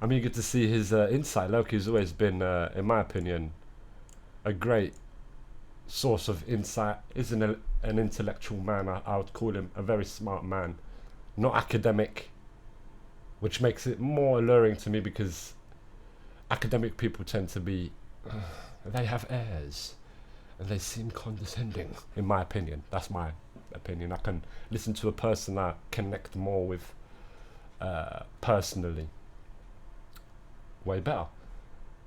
I'm eager to see his insight. Lowkey's always been, in my opinion, a great source of insight. Is an intellectual man. I would call him a very smart man, not academic, which makes it more alluring to me because academic people tend to be, they have airs and they seem condescending, in my opinion. That's my opinion. I can listen to a person I connect more with personally way better.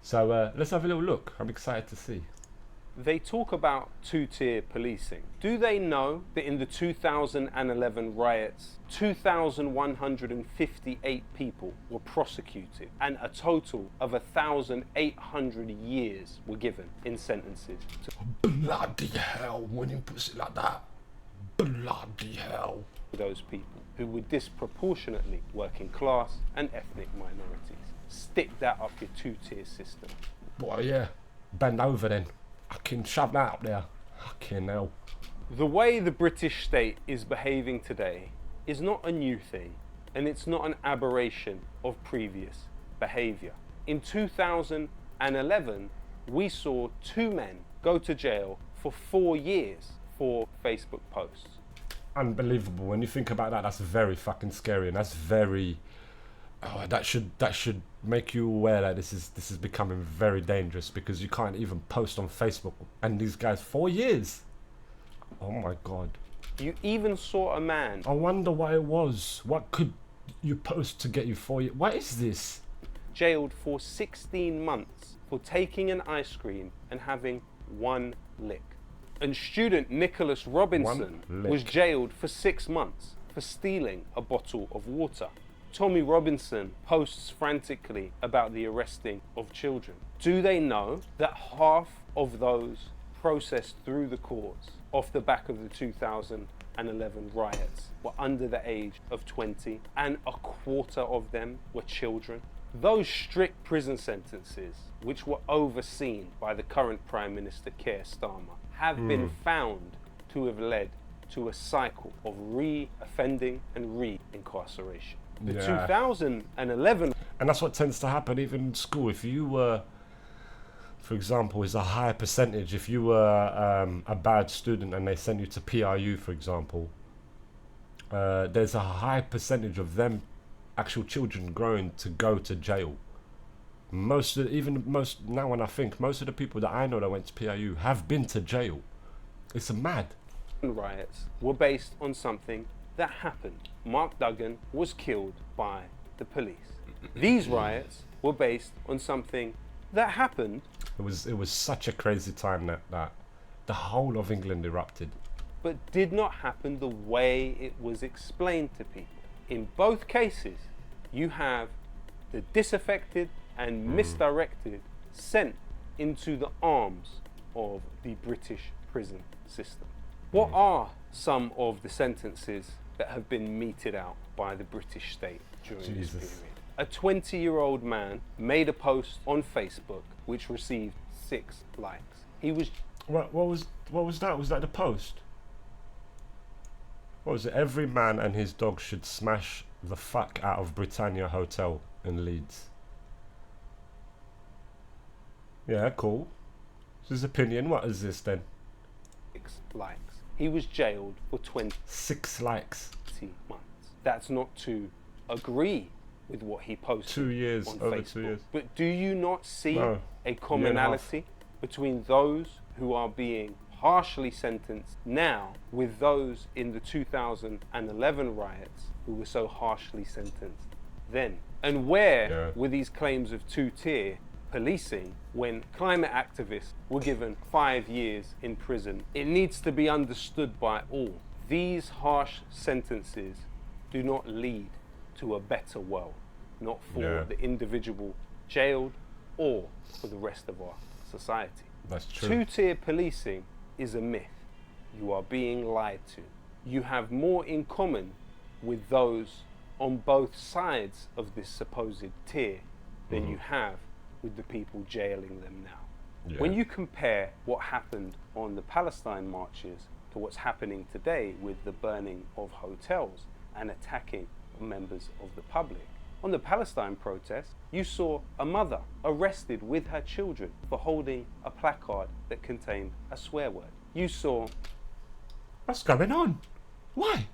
So let's have a little look. I'm excited to see. They talk about two-tier policing. Do they know that in the 2011 riots, 2,158 people were prosecuted and a total of 1,800 years were given in sentences to Bloody hell, when you put it like that. Bloody hell. those people who were disproportionately working class and ethnic minorities? Stick that up your two-tier system. Boy, yeah. Bend over then. I can shove that up there. Fucking hell. The way the British state is behaving today is not a new thing, and it's not an aberration of previous behaviour. In 2011, we saw 2 men go to jail for 4 years for Facebook posts. Unbelievable. When you think about that, that's very fucking scary, and that's very. Oh, that should make you aware that this is becoming very dangerous because you can't even post on Facebook. And these guys, 4 years. Oh my god. You even saw a man I wonder why it was. What could you post to get you 4 years? What is this? jailed for 16 months for taking an ice cream and having 1 lick. And student Nicholas Robinson was jailed for 6 months for stealing a bottle of water. Tommy Robinson posts frantically about the arresting of children. Do they know that half of those processed through the courts off the back of the 2011 riots were under the age of 20 and a quarter of them were children? Those strict prison sentences, which were overseen by the current Prime Minister Keir Starmer, have been found to have led to a cycle of re-offending and re-incarceration. The 2011... And that's what tends to happen even in school. If you were, for example, is a higher percentage, if you were a bad student and they sent you to PRU, for example, there's a high percentage of them, actual children growing to go to jail. Now when I think, most of the people that I know that went to PRU have been to jail. It's mad. Riots were based on something that happened. Mark Duggan was killed by the police. These riots were based on something that happened. It was such a crazy time that the whole of England erupted. But did not happen the way it was explained to people. In both cases, you have the disaffected and misdirected sent into the arms of the British prison system. What are some of the sentences that have been meted out by the British state during this period? A 20-year-old man made a post on Facebook which received 6 likes. He was... What was that? Was that the post? What was it? Every man and his dog should smash the fuck out of Britannia Hotel in Leeds. Yeah, cool. This is his opinion. What is this then? 6 likes. He was jailed for 6 likes. 20 months. That's not to agree with what he posted 2 years, on over Facebook. 2 years. But do you not see No, a commonality between those who are being harshly sentenced now with those in the 2011 riots who were so harshly sentenced then? And where were these claims of two-tier policing when climate activists were given 5 years in prison? It needs to be understood by all. These harsh sentences do not lead to a better world, not for the individual jailed or for the rest of our society. That's true. Two-tier policing is a myth. You are being lied to. You have more in common with those on both sides of this supposed tier than you have with the people jailing them now. When you compare what happened on the Palestine marches to what's happening today with the burning of hotels and attacking members of the public, On the Palestine protest, you saw a mother arrested with her children for holding a placard that contained a swear word. You saw... What's going on? Why?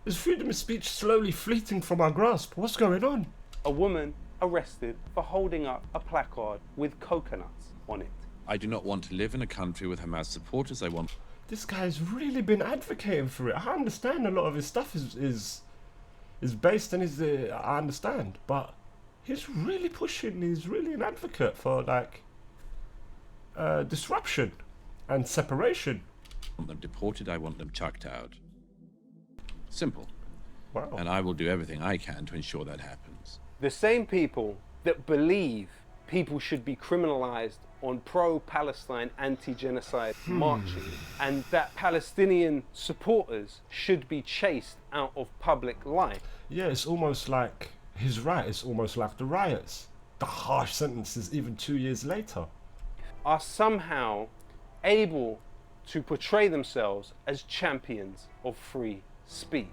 Is freedom of speech slowly fleeting from our grasp? What's going on? A woman arrested for holding up a placard with coconuts on it. I do not want to live in a country with Hamas supporters. I want... This guy's really been advocating for it. I understand a lot of his stuff is based on his... I understand, but he's really pushing, he's really an advocate for, like, disruption and separation. I want them deported. I want them chucked out. Simple. Wow. And I will do everything I can to ensure that happens. The same people that believe people should be criminalized on pro-Palestine anti-genocide marches and that Palestinian supporters should be chased out of public life. Yeah, it's almost like he's right. It's almost like the riots. The harsh sentences even 2 years later. Are somehow able to portray themselves as champions of free speech.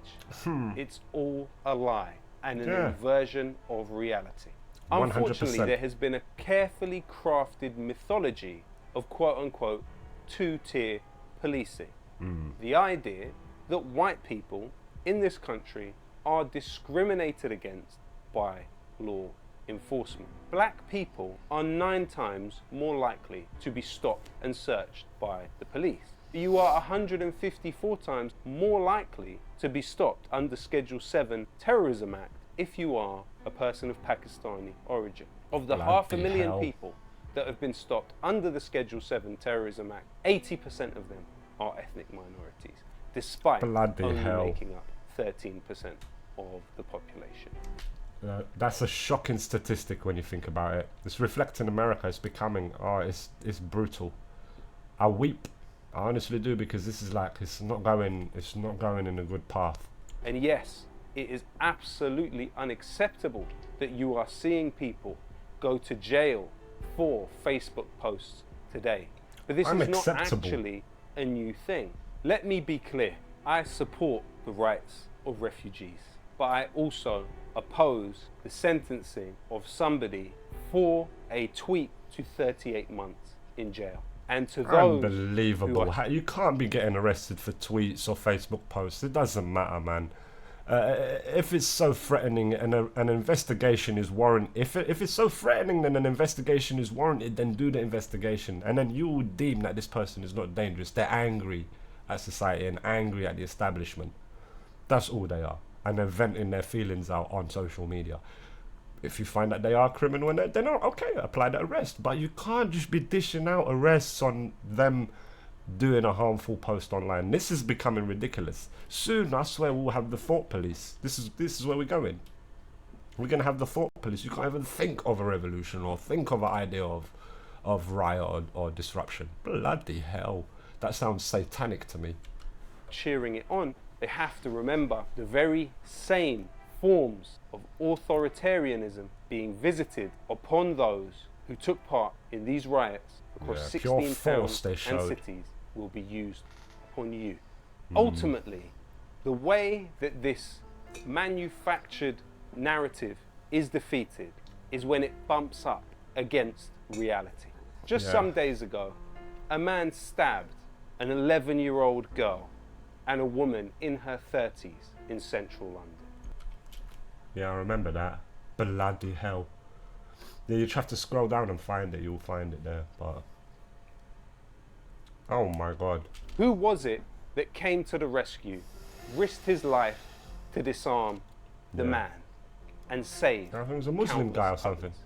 It's all a lie and an inversion of reality. 100%. Unfortunately, there has been a carefully crafted mythology of quote-unquote two-tier policing. The idea that white people in this country are discriminated against by law enforcement. Black people are 9 times more likely to be stopped and searched by the police. You are 154 times more likely to be stopped under Schedule 7 Terrorism Act if you are a person of Pakistani origin. Of the Bloody 500,000 hell. people that have been stopped under the Schedule 7 Terrorism Act, 80% of them are ethnic minorities, despite Bloody only hell. making up 13% of the population. That's a shocking statistic when you think about it. It's reflecting America. It's becoming, it's brutal. I weep. I honestly do, because this is like, it's not going in a good path. And yes, it is absolutely unacceptable that you are seeing people go to jail for Facebook posts today. But this is not Unacceptable. actually a new thing. Let me be clear. I support the rights of refugees, but I also oppose the sentencing of somebody for a tweet to 38 months in jail. And to those Unbelievable. who are You can't be getting arrested for tweets or Facebook posts. It doesn't matter, man. If it's so threatening and an investigation is warranted, if it's so threatening then an investigation is warranted, then do the investigation. And then you will deem that this person is not dangerous. They're angry at society and angry at the establishment. That's all they are. And they're venting their feelings out on social media. If you find that they are criminal and they're not, okay, apply the arrest. But you can't just be dishing out arrests on them doing a harmful post online. This is becoming ridiculous. Soon, I swear, we'll have the thought police. This is where we're going. We're going to have the thought police. You can't even think of a revolution or think of an idea of riot or disruption. Bloody hell. That sounds satanic to me. cheering it on, they have to remember the very same forms of authoritarianism being visited upon those who took part in these riots across 16 towns and cities will be used upon you. Ultimately, the way that this manufactured narrative is defeated is when it bumps up against reality. Just some days ago, a man stabbed an 11-year-old girl and a woman in her 30s in central London. Yeah, I remember that. Bloody hell. Yeah, you have to scroll down and find it. You'll find it there. But oh my God. Who was it that came to the rescue, risked his life to disarm the man and save? I think it was a Muslim guy or something. Others?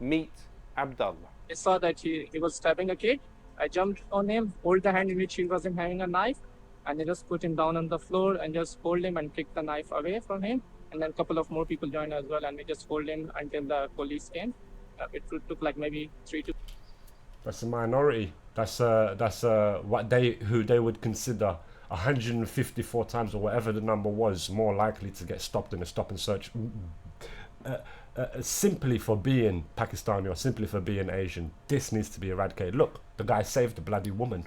Meet Abdullah. I saw that he was stabbing a kid. I jumped on him, hold the hand in which he wasn't having a knife, and I just put him down on the floor and just hold him and kick the knife away from him. And then a couple of more people joined as well, and we just hold him until the police came. It took like maybe 3 to... That's a minority. That's what who they would consider 154 times or whatever the number was more likely to get stopped in a stop and search, simply for being Pakistani or simply for being Asian. This needs to be eradicated. Look, the guy saved a bloody woman.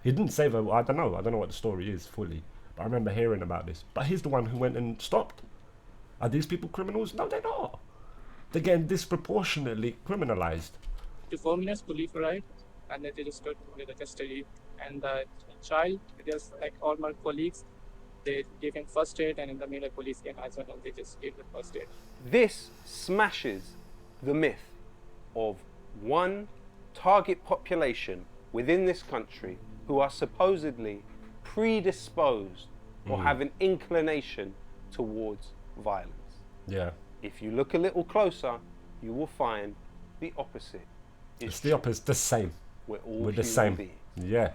He didn't save her. I don't know what the story is fully, but I remember hearing about this. But he's the one who went and stopped. Are these people criminals? No, they're not. They're getting disproportionately criminalized. To 4 minutes police arrived, and then they just took away the custody. And the child, just like all my colleagues, they gave him first aid, and in the meanwhile, police came as well, and they just gave the first aid. This smashes the myth of one target population within this country who are supposedly predisposed or have an inclination towards violence. Yeah. If you look a little closer, you will find the opposite. It's the opposite, the same. We're all We're the human same. beings. Yeah.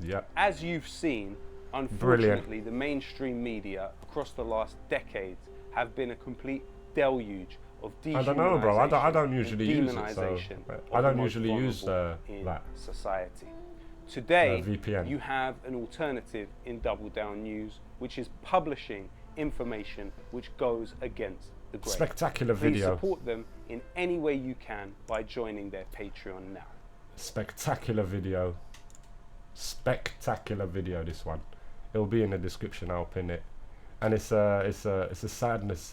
Yeah. As you've seen, unfortunately, the mainstream media across the last decades have been a complete deluge of dehumanization. I don't know, bro. I don't usually and use it, so demonization I of don't the most usually use vulnerable in that. society. Today, VPN. you have an alternative in Double Down News, which is publishing information which goes against the grain. Spectacular Please video. support them in any way you can by joining their Patreon now. Spectacular video. Spectacular video, this one. It'll be in the description, I'll pin it. And it's a sadness